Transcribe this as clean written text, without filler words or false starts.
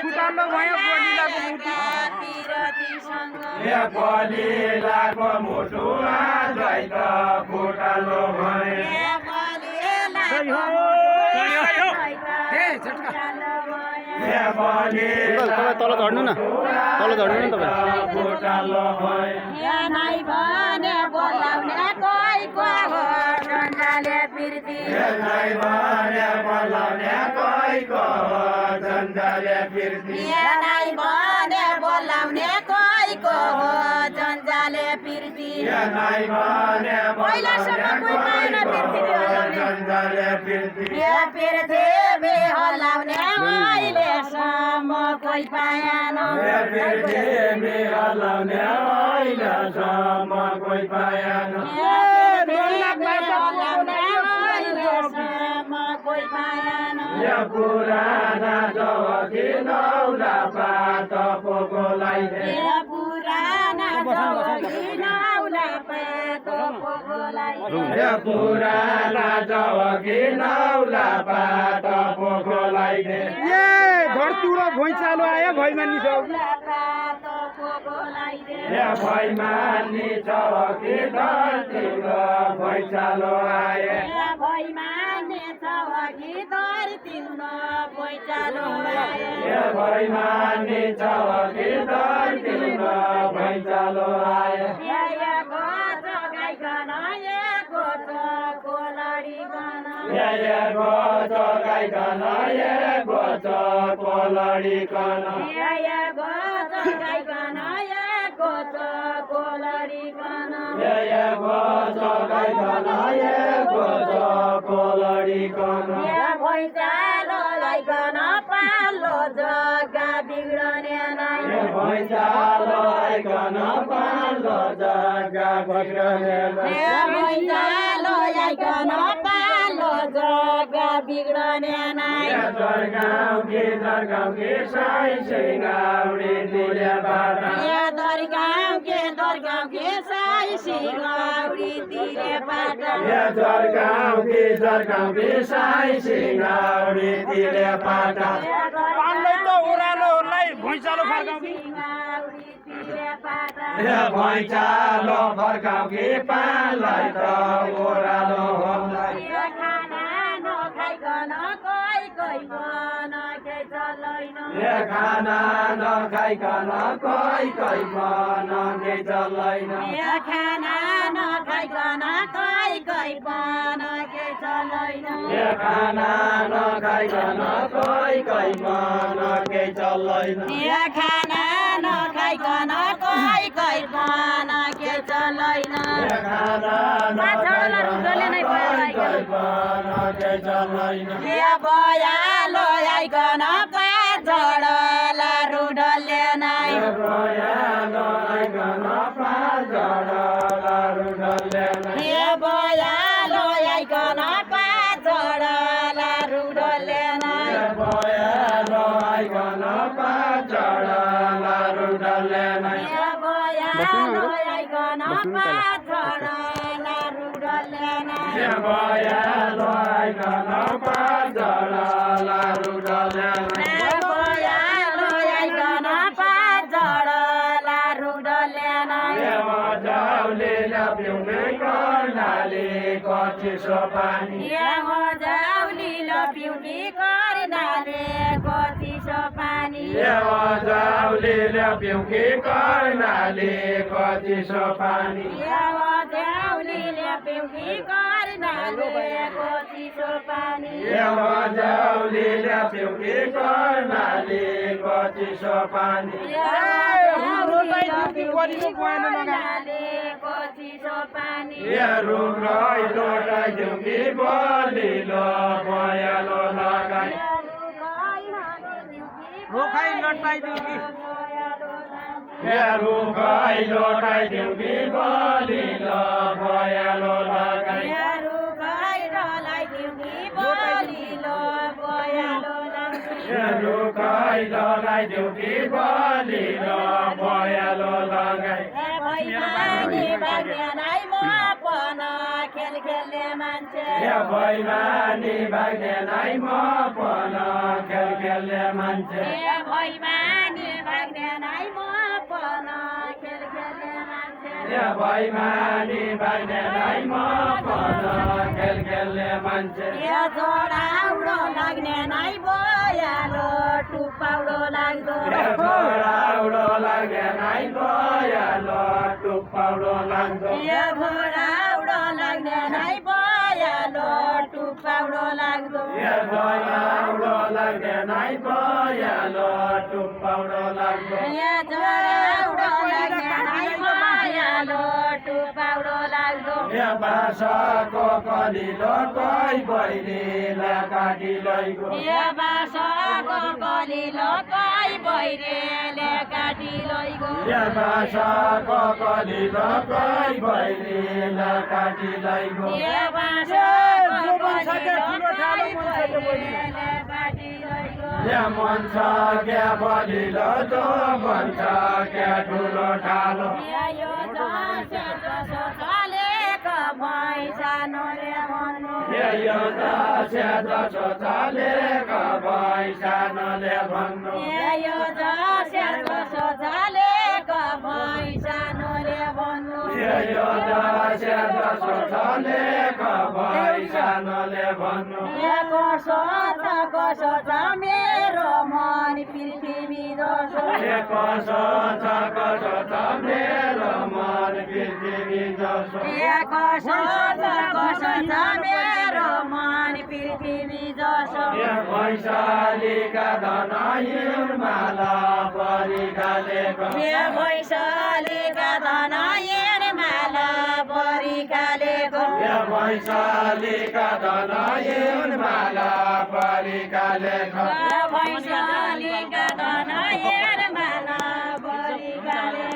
फुटालो भयो बलिलाको मुटु आजै त फुटालो भयो तल झर्नु न तपाईँ फुटालो भयो जन्जाले फिर्ती बोलाउने कोहीको हो जन्जाले फिर्ती पहिलासम्म कोही पाएन जन्जाले फिर्ती फिर्ती बिहोलाउने अहिलेसम्म कोही पाएन फिर्ती बिहोलाउने अहिलेसम्म कोही पाएन कोही पाएन पुराना जवकी नौला पात पोकोलाई पुराना जवकी नौला पात पोकोलाई पुराना जवकी नौला पात पोकोलाई घरतुरो भैँचालो आयो भैमानी छ भैमानी चवकी धरतीको भैँचालो आए भैमानी चवकी धरतीको भैँचालो आए भैमानी चवकी धरतीको भैँचालो आए गाइकन कोलडिकन भैँचालो गाइकन पालो जग्गा बिग्रने नै भैँचालो आइकन पालो जग्गा बिग्रने भैँचालो आइकन पालो जग्गा बिग्रने नै दरगाउँकी साई सिंगाउडी तिले बाटा दरगाउँकी साई सिंगाउडी तिले बाटा दरगाउँकी साई सिंगाउडी तिले पाटा पान्दै त ओह्रालोहरूलाई भैँचालो फर्काउँकी भैँचालो फर्काउँकी पानलाई त ओह्रालो होला खाना नखाइकन कोही बनाके चल्दैन खाना नखाइकन कोही बनाके चल्दैन खाना नखाइकन कोही बनाके चल्दैन खाना नखाइकन कोही बनाके चल्दैन खाना नखाइकन कोही बनाके चल्दैन बनाके चल्दैन भयालो आइकन पाजडला रुडले नै भयालो आइकन पाजडला रुडले नै भयालो आइकन पाजडला रुडले नै भयालो आइकन पाजडला रुडले नै भयालो आइकन पाजडला रुडले नै भयालो आइकन पाजडला रुडले नै भयालो आइकन पाजडला रुडले नै मजाउले पिउने कर्णाले कचिसो पानी मजाउली पिउने कर्णाले कचिसो पानी मजाउले पिउने कर्णाले कचिसो पानी मजाउली पिउने कर्णाले कचिसो पानी मजाउले पिउने कर्णाले कचिसो पानी कचिसो पानी रुगाई लोटाइ देउकी बलिलो भयालो लगाई रोखाइ लटाइदिउकी रुगाई लोटाइ देउकी बलिलो भयालो लगाई रुगाई लगाइ देउकी बलिलो भयालो लगाई भैमानी बाग्ने नै म अपन खेल खेल्ने मान्छे भैमानी भाग्ने नाइ म पन खेल खेल्ने मान्छे भैमानी भाग्ने नाइ म पन खेल खेल्ने मान्छे भैमानी भाग्ने नाइ म पन खेल खेल्ने मान्छे झोडाउडो लाग्ने नाइ भइहालो टुपाउडो लाग्दो झोडाउडो लाग्ने नाइ भइहालो टुपाउडो लाग्दो घोडाउडो लाग्ने नाइ भइहालो टुपाउडो लाग्दो झोडाउडो लाग्ने नाइ भइहालो टुपाउडो लाग्दो झोडाउडो लाग्ने नाइ भइहालो टुपाउडो लाग्दो बाँसको कलिलो कोही बहिनीले काटी लैगो बाँसको कलिलो कोही बहिनीले काटी लैगो बाँसको कलिलो कोही बहिनीले काटी लैगो बाँसको कलिलो कोही बहिनीले काटी लैगो मन छ क्या बलिलो जो मन छ क्या ठुलो ठालो यो जसो चलेको भैसानोले भन्नु यो जसो चलेको भैसानोले भन्नु यो जसो चलेको भैसानोले भन्नु यो जसो चलेको भैसानोले भन्नु कसो छ मेरो मन पृथ्वी जसो कसो छ मेरो मन पृथ्वी जसो कसो छ मेरो मन पृथ्वी जसो वैशालीका धनहीन माला परिकालेको वैशालीका धनहीन माला परिकालेको वैशालीका धनहीन माला परिकालेको वैशालीका